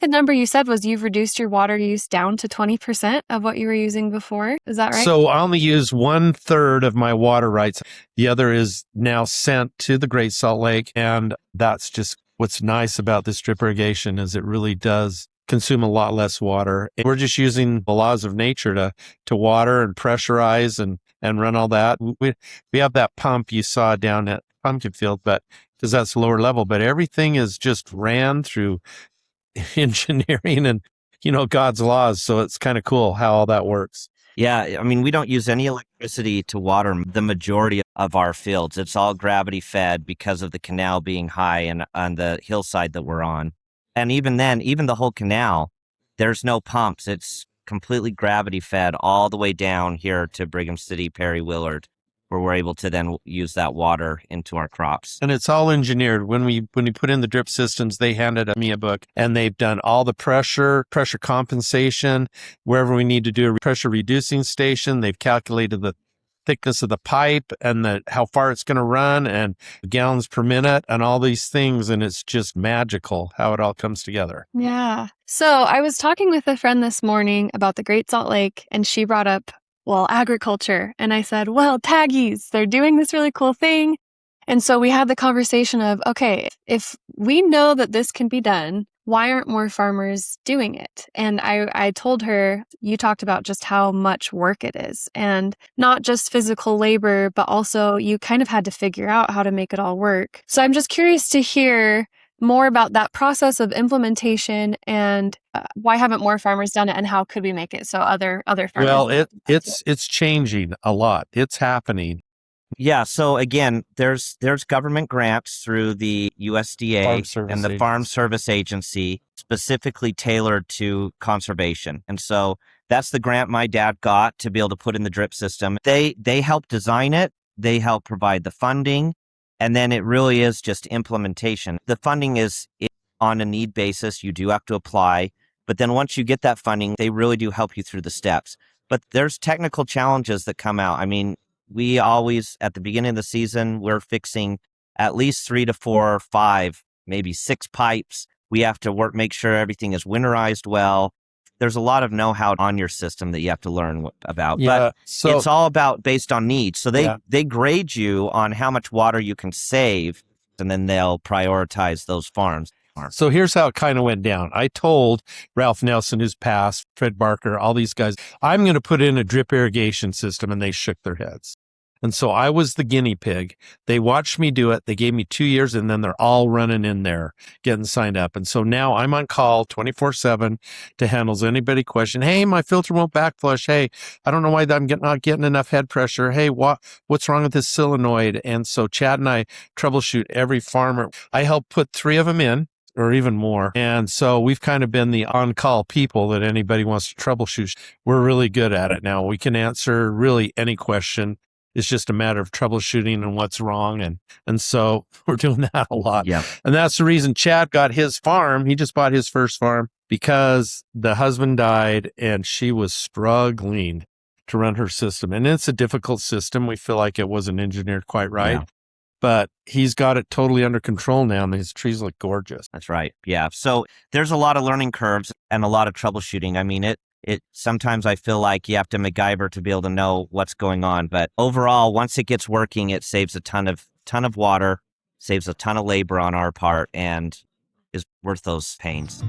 the number you said was you've reduced your water use down to 20% of what you were using before. Is that right? So I only use 1/3 of my water rights. The other is now sent to the Great Salt Lake. And that's just what's nice about this drip irrigation is it really does consume a lot less water. And we're just using the laws of nature to water and pressurize and run all that. We have that pump you saw down at Pumpkin Field, but because that's lower level, but everything is just ran through engineering and, God's laws. So it's kind of cool how all that works. Yeah, I mean, we don't use any electricity to water the majority of our fields. It's all gravity fed because of the canal being high and on the hillside that we're on. And even then, even the whole canal, there's no pumps. It's completely gravity fed all the way down here to Brigham City, Perry, Willard, where we're able to then use that water into our crops. And it's all engineered. When we put in the drip systems, they handed me a book and they've done all the pressure compensation, wherever we need to do a pressure reducing station. They've calculated the thickness of the pipe and how far it's going to run and gallons per minute and all these things. And it's just magical how it all comes together. Yeah. So I was talking with a friend this morning about the Great Salt Lake, and she brought up, agriculture. And I said, Taggies, they're doing this really cool thing. And so we had the conversation of, okay, if we know that this can be done, why aren't more farmers doing it? And I told her, you talked about just how much work it is, and not just physical labor, but also you kind of had to figure out how to make it all work. So I'm just curious to hear more about that process of implementation and why haven't more farmers done it, and how could we make it so other farmers? Well, it's changing a lot. It's happening. Yeah. So again, there's government grants through the USDA and the Farm Service Agency specifically tailored to conservation. And so that's the grant my dad got to be able to put in the drip system. They help design it. They help provide the funding. And then it really is just implementation. The funding is on a need basis. You do have to apply. But then once you get that funding, they really do help you through the steps. But there's technical challenges that come out. I mean, we always, at the beginning of the season, we're fixing at least 3 to 4 or 5, maybe 6 pipes. We have to make sure everything is winterized well. There's a lot of know-how on your system that you have to learn about. Yeah, but it's all about based on needs. So they grade you on how much water you can save, and then they'll prioritize those farms. So here's how it kind of went down. I told Ralph Nelson, who's passed, Fred Barker, all these guys, I'm going to put in a drip irrigation system, and they shook their heads. And so I was the guinea pig. They watched me do it. They gave me 2 years, and then they're all running in there, getting signed up. And so now I'm on call 24/7 to handle anybody question. Hey, my filter won't backflush. Hey, I don't know why I'm not getting enough head pressure. Hey, what's wrong with this solenoid? And so Chad and I troubleshoot every farmer. I help put 3 of them in, or even more. And so we've kind of been the on-call people that anybody wants to troubleshoot. We're really good at it now. We can answer really any question. It's just a matter of troubleshooting and what's wrong. And so we're doing that a lot. Yeah. And that's the reason Chad got his farm. He just bought his first farm because the husband died and she was struggling to run her system. And it's a difficult system. We feel like it wasn't engineered quite right. Yeah. But he's got it totally under control now, and his trees look gorgeous. That's right. Yeah. So there's a lot of learning curves and a lot of troubleshooting. I mean, it sometimes I feel like you have to MacGyver to be able to know what's going on. But overall, once it gets working, it saves a ton of water, saves a ton of labor on our part, and is worth those pains.